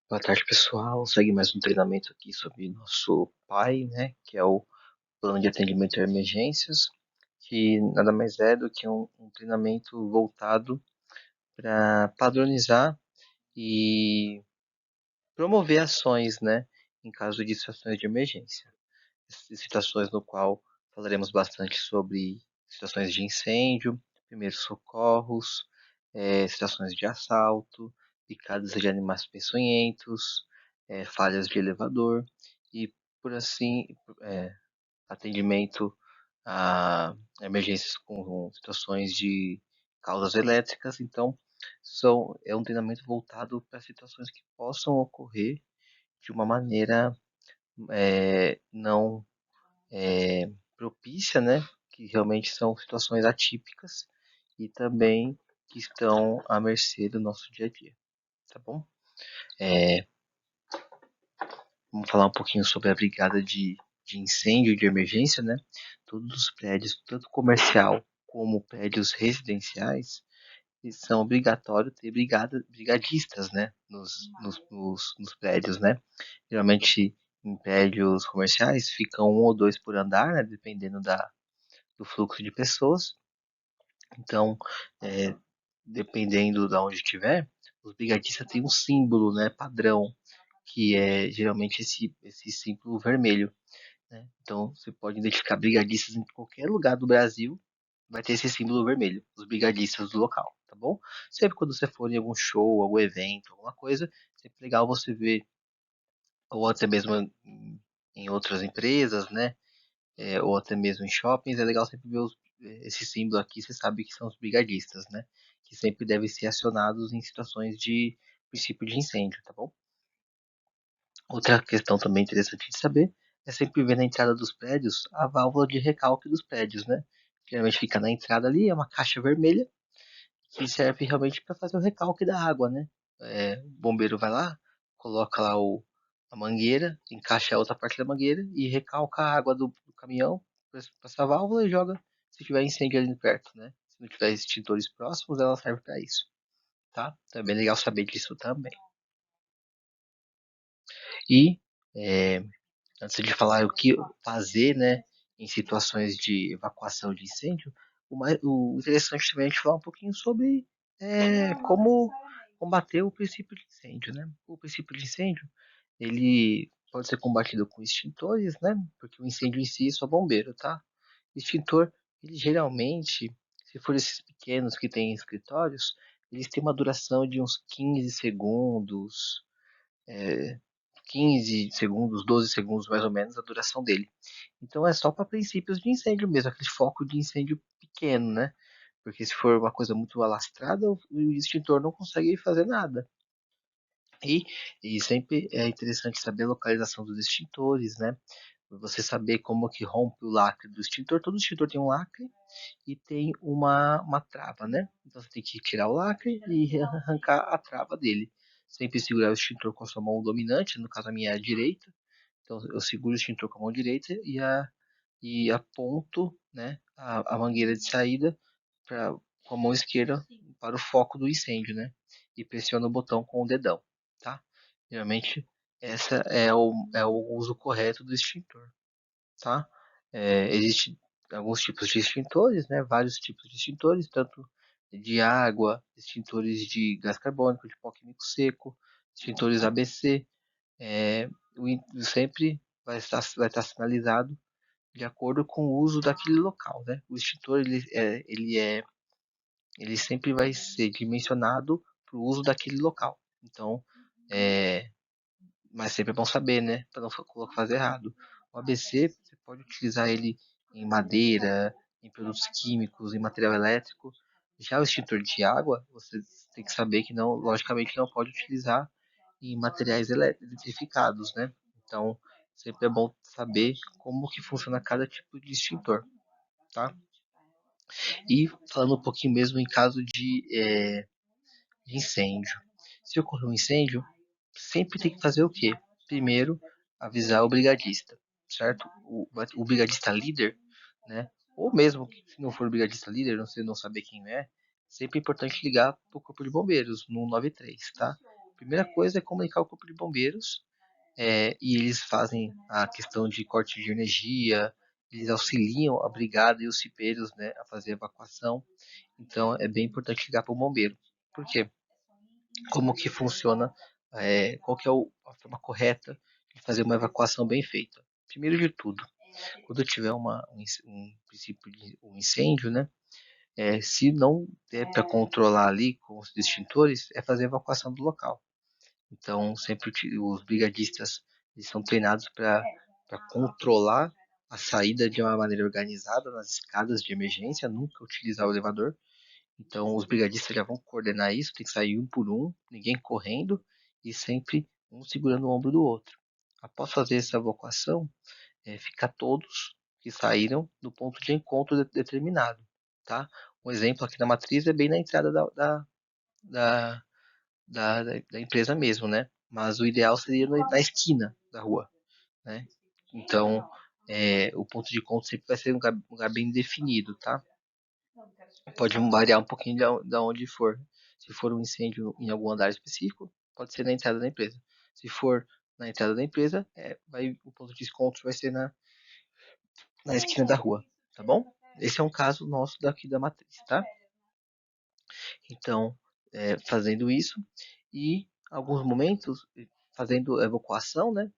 Boa tarde, pessoal. Segue mais um treinamento aqui sobre nosso PAI, né? Que é o Plano de Atendimento a Emergências, que nada mais é do que um treinamento voltado para padronizar e promover ações, né? Em caso de situações de emergência. Situações no qual falaremos bastante sobre situações de incêndio, primeiros socorros, situações de assalto, picadas de animais peçonhentos, falhas de elevador e por assim é, atendimento a emergências com situações de causas elétricas. Então, é um treinamento voltado para situações que possam ocorrer de uma maneira não propícia, né? Que realmente são situações atípicas e também que estão à mercê do nosso dia a dia, tá bom? Vamos falar um pouquinho sobre a brigada de incêndio de emergência, né? Todos os prédios, tanto comercial como prédios residenciais, são obrigatórios ter brigadistas, né? Nos prédios, né? Geralmente em prédios comerciais ficam um ou dois por andar, né? Dependendo do fluxo de pessoas. Então, é, dependendo de onde estiver, os brigadistas têm um símbolo, né, padrão, que é geralmente esse símbolo vermelho, né? Então, você pode identificar brigadistas em qualquer lugar do Brasil, vai ter esse símbolo vermelho, os brigadistas do local, tá bom? Sempre quando você for em algum show, algum evento, alguma coisa, sempre legal você ver, ou até mesmo em outras empresas, né? Ou até mesmo em shoppings, é legal sempre ver esse símbolo aqui, você sabe que são os brigadistas, né? Que sempre devem ser acionados em situações de princípio de incêndio, tá bom? Outra questão também interessante de saber é sempre ver na entrada dos prédios a válvula de recalque dos prédios, né? Geralmente fica na entrada ali, é uma caixa vermelha que serve realmente para fazer o recalque da água, né? O bombeiro vai lá, coloca lá a mangueira, encaixa a outra parte da mangueira e recalca a água do caminhão para essa válvula e joga se tiver incêndio ali perto, né? Se não tiver extintores próximos, ela serve para isso, tá? Então é bem legal saber disso também. E é, antes de falar o que fazer, né, em situações de evacuação de incêndio, o interessante também é a gente falar um pouquinho sobre como combater o princípio de incêndio, né? O princípio de incêndio, ele pode ser combatido com extintores, né? Porque o incêndio em si é só bombeiro, tá? Extintor, ele geralmente, se for esses pequenos que tem em escritórios, eles têm uma duração de uns 15 segundos, é, 15 segundos, 12 segundos mais ou menos a duração dele. Então é só para princípios de incêndio mesmo, aquele foco de incêndio pequeno, né? Porque se for uma coisa muito alastrada, o extintor não consegue fazer nada. E, e sempre é interessante saber a localização dos extintores, né? Você saber como que rompe o lacre do extintor. Todo extintor tem um lacre e tem uma trava, né? Então você tem que tirar o lacre e arrancar a trava dele. Sempre segurar o extintor com a sua mão dominante, no caso a minha é a direita. Então eu seguro o extintor com a mão direita e aponto, né, a mangueira de saída com a mão esquerda para o foco do incêndio, né? E pressiono o botão com o dedão, tá? Geralmente essa é o uso correto do extintor, tá? Existem alguns tipos de extintores, né? Vários tipos de extintores, tanto de água, extintores de gás carbônico, de pó químico seco, extintores ABC. É, sempre vai estar sinalizado de acordo com o uso daquele local, né? O extintor ele sempre vai ser dimensionado para o uso daquele local. Então, é, mas sempre é bom saber, né? Para não fazer errado. O ABC, você pode utilizar ele em madeira, em produtos químicos, em material elétrico. Já o extintor de água, você tem que saber que não, logicamente, não pode utilizar em materiais eletrificados, né? Então, sempre é bom saber como que funciona cada tipo de extintor, tá? E falando um pouquinho mesmo em caso de incêndio. Se ocorrer um incêndio, sempre tem que fazer o quê? Primeiro, avisar o brigadista, certo? O brigadista líder, né? Ou mesmo que se não for o brigadista líder, você não saber quem é, sempre é importante ligar para o corpo de bombeiros no 193, tá? Primeira coisa é comunicar o corpo de bombeiros, e eles fazem a questão de corte de energia, eles auxiliam a brigada e os cipeiros, né, a fazer a evacuação. Então é bem importante ligar para o bombeiro. Por quê? Como que funciona, qual que é a forma correta de fazer uma evacuação bem feita? Primeiro de tudo, quando tiver um princípio de um incêndio, né, se não der para controlar ali com os extintores, é fazer a evacuação do local. Então, sempre os brigadistas eles são treinados para controlar a saída de uma maneira organizada nas escadas de emergência, nunca utilizar o elevador. Então, os brigadistas já vão coordenar isso, tem que sair um por um, ninguém correndo e sempre um segurando o ombro do outro. Após fazer essa evacuação, ficar todos que saíram no ponto de encontro determinado, tá? Um exemplo aqui na matriz é bem na entrada da, da empresa mesmo, né? Mas o ideal seria na esquina da rua, né? Então, o ponto de encontro sempre vai ser um lugar bem definido, tá? Pode variar um pouquinho da onde for. Se for um incêndio em algum andar específico, pode ser na entrada da empresa. Se for na entrada da empresa, o ponto de encontro vai ser na esquina da rua, tá bom? Esse é um caso nosso daqui da matriz, tá? Então, fazendo isso e alguns momentos fazendo evacuação, né?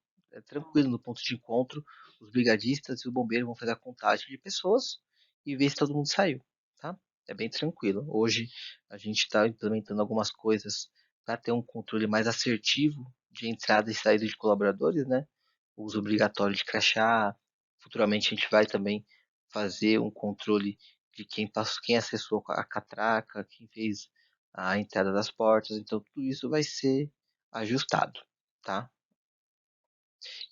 Tranquilo no ponto de encontro, os brigadistas e o bombeiro vão fazer a contagem de pessoas e ver se todo mundo saiu, tá? É bem tranquilo. Hoje a gente está implementando algumas coisas para ter um controle mais assertivo de entrada e saída de colaboradores, né? O uso obrigatório de crachá. Futuramente a gente vai também fazer um controle de quem passou, quem acessou a catraca, quem fez a entrada das portas. Então tudo isso vai ser ajustado, tá?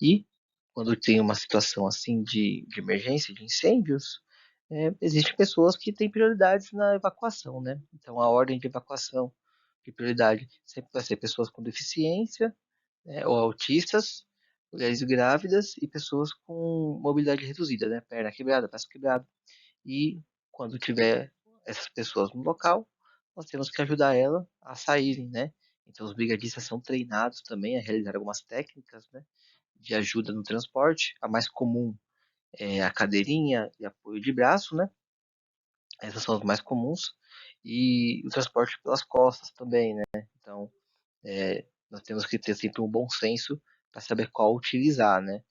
E quando tem uma situação assim de emergência, de incêndios, existem pessoas que têm prioridades na evacuação, né? Então a ordem de evacuação de prioridade sempre vai ser pessoas com deficiência, né, ou autistas, mulheres grávidas e pessoas com mobilidade reduzida, né? Perna quebrada, braço quebrado. E quando tiver essas pessoas no local, nós temos que ajudar ela a saírem, né? Então os brigadistas são treinados também a realizar algumas técnicas, né, de ajuda no transporte. A mais comum é a cadeirinha e apoio de braço, né? Essas são as mais comuns. E o transporte pelas costas também, né? Então, nós temos que ter sempre um bom senso para saber qual utilizar, né?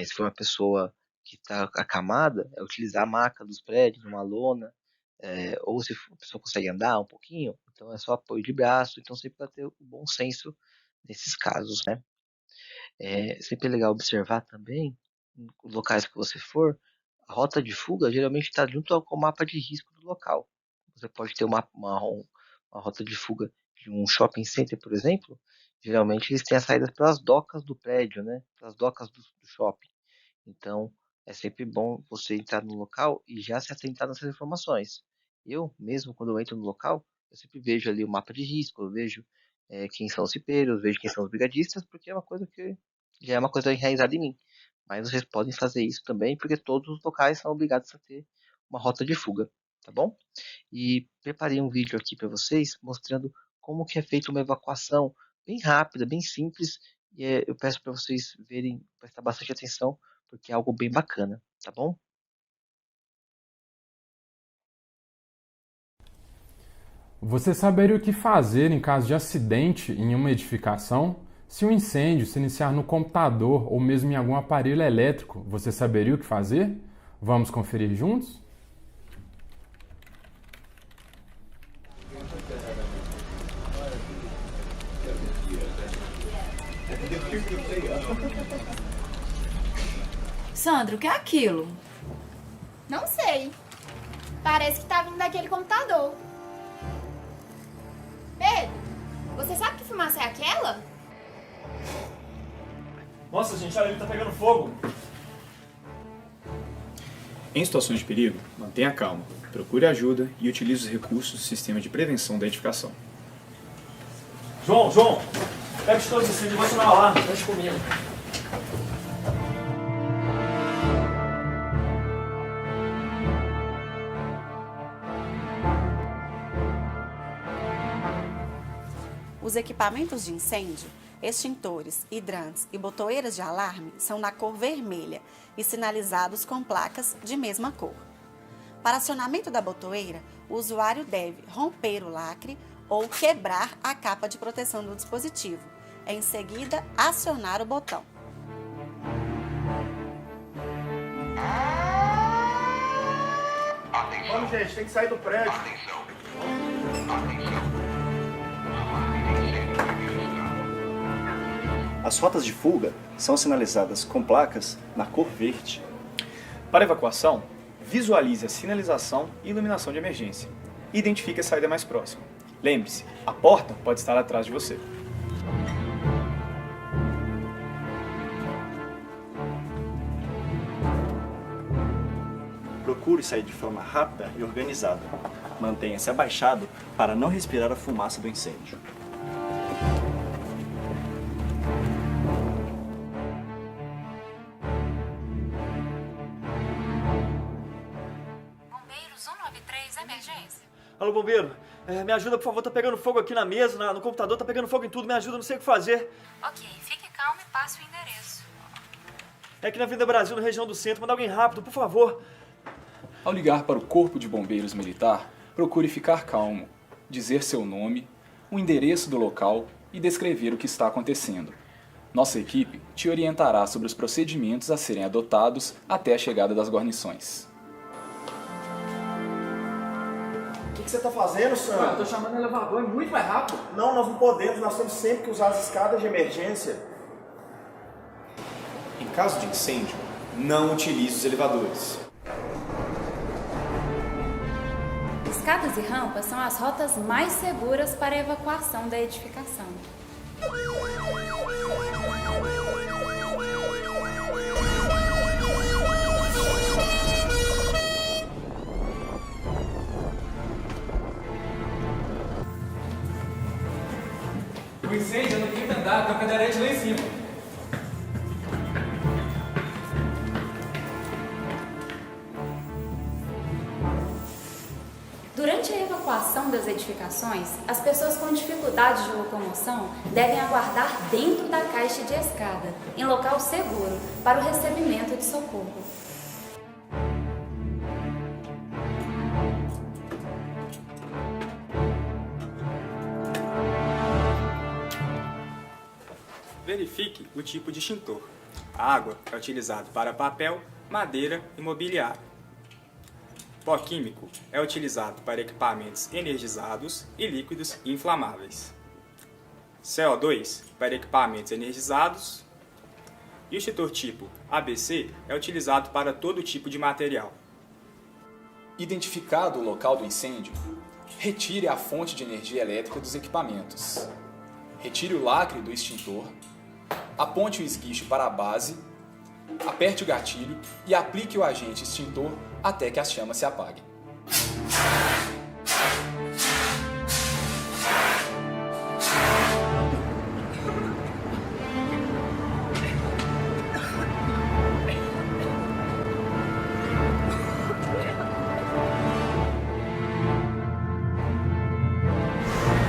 Se for uma pessoa que está acamada, é utilizar a maca dos prédios, uma lona, ou se a pessoa consegue andar um pouquinho, então é só apoio de braço, então sempre vai ter o bom senso nesses casos, né? Sempre é legal observar também, em locais que você for, a rota de fuga geralmente está junto ao mapa de risco do local. Você pode ter uma rota de fuga de um shopping center, por exemplo, geralmente eles têm as saídas pelas docas do prédio, né? Pelas docas do shopping. Então, é sempre bom você entrar no local e já se atentar nessas informações. Eu, mesmo quando eu entro no local, eu sempre vejo ali o mapa de risco, eu vejo quem são os cipeiros, vejo quem são os brigadistas, porque é uma coisa que já é uma coisa enraizada em mim. Mas vocês podem fazer isso também, porque todos os locais são obrigados a ter uma rota de fuga, tá bom? E preparei um vídeo aqui para vocês mostrando como que é feita uma evacuação bem rápida, bem simples. E eu peço para vocês verem, prestar bastante atenção, porque é algo bem bacana, tá bom? Você saberia o que fazer em caso de acidente em uma edificação? Se um incêndio se iniciar no computador ou mesmo em algum aparelho elétrico, você saberia o que fazer? Vamos conferir juntos? Sandra, o que é aquilo? Não sei. Parece que tá vindo daquele computador. Pedro, você sabe que fumaça é aquela? Nossa, gente, olha, ele tá pegando fogo. Em situações de perigo, mantenha calma, procure ajuda e utilize os recursos do sistema de prevenção da edificação. João, pega os todos assim, vai acionar lá. Deixa comigo. Os Os equipamentos de incêndio, extintores, hidrantes e botoeiras de alarme são na cor vermelha e sinalizados com placas de mesma cor. Para acionamento da botoeira, o usuário deve romper o lacre ou quebrar a capa de proteção do dispositivo. Em seguida, acionar o botão. Vamos, gente, tem que sair do prédio. As rotas de fuga são sinalizadas com placas na cor verde. Para evacuação, visualize a sinalização e iluminação de emergência. Identifique a saída mais próxima. Lembre-se, a porta pode estar atrás de você. Procure sair de forma rápida e organizada. Mantenha-se abaixado para não respirar a fumaça do incêndio. Bombeiros 193, emergência. Alô, bombeiro. Me ajuda, por favor. Tá pegando fogo aqui na mesa, no computador. Tá pegando fogo em tudo. Me ajuda, não sei o que fazer. Ok, fique calmo e passe o endereço. É aqui na Avenida Brasil, na região do centro. Manda alguém rápido, por favor. Ao ligar para o Corpo de Bombeiros Militar, procure ficar calmo, dizer seu nome, o endereço do local e descrever o que está acontecendo. Nossa equipe te orientará sobre os procedimentos a serem adotados até a chegada das guarnições. O que você tá fazendo, Sam? Eu tô chamando o elevador, é muito mais rápido. Não, nós não podemos. Nós temos sempre que usar as escadas de emergência. Em caso de incêndio, não utilize os elevadores. Escadas e rampas são as rotas mais seguras para a evacuação da edificação. O incêndio é no quinto andar, com a cadeirante lá em cima. Durante a evacuação das edificações, as pessoas com dificuldade de locomoção devem aguardar dentro da caixa de escada, em local seguro, para o recebimento de socorro. Verifique o tipo de extintor. A água é utilizado para papel, madeira e mobiliário. Pó químico é utilizado para equipamentos energizados e líquidos inflamáveis. CO2 para equipamentos energizados. E o extintor tipo ABC é utilizado para todo tipo de material. Identificado o local do incêndio, retire a fonte de energia elétrica dos equipamentos. Retire o lacre do extintor, aponte o esguicho para a base, aperte o gatilho e aplique o agente extintor até que as chamas se apaguem.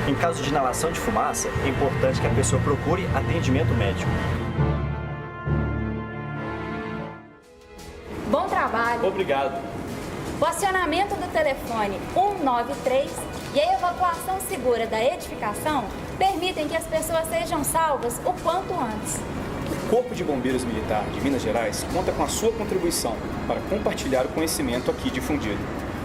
Em caso de inalação de fumaça, é importante que a pessoa procure atendimento médico. Bom trabalho! Obrigado. O acionamento do telefone 193 e a evacuação segura da edificação permitem que as pessoas sejam salvas o quanto antes. O Corpo de Bombeiros Militar de Minas Gerais conta com a sua contribuição para compartilhar o conhecimento aqui difundido.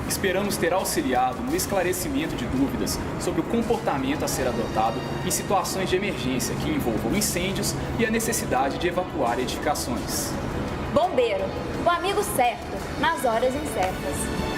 Esperamos ter auxiliado no esclarecimento de dúvidas sobre o comportamento a ser adotado em situações de emergência que envolvam incêndios e a necessidade de evacuar edificações. Bombeiro, o amigo certo nas horas incertas.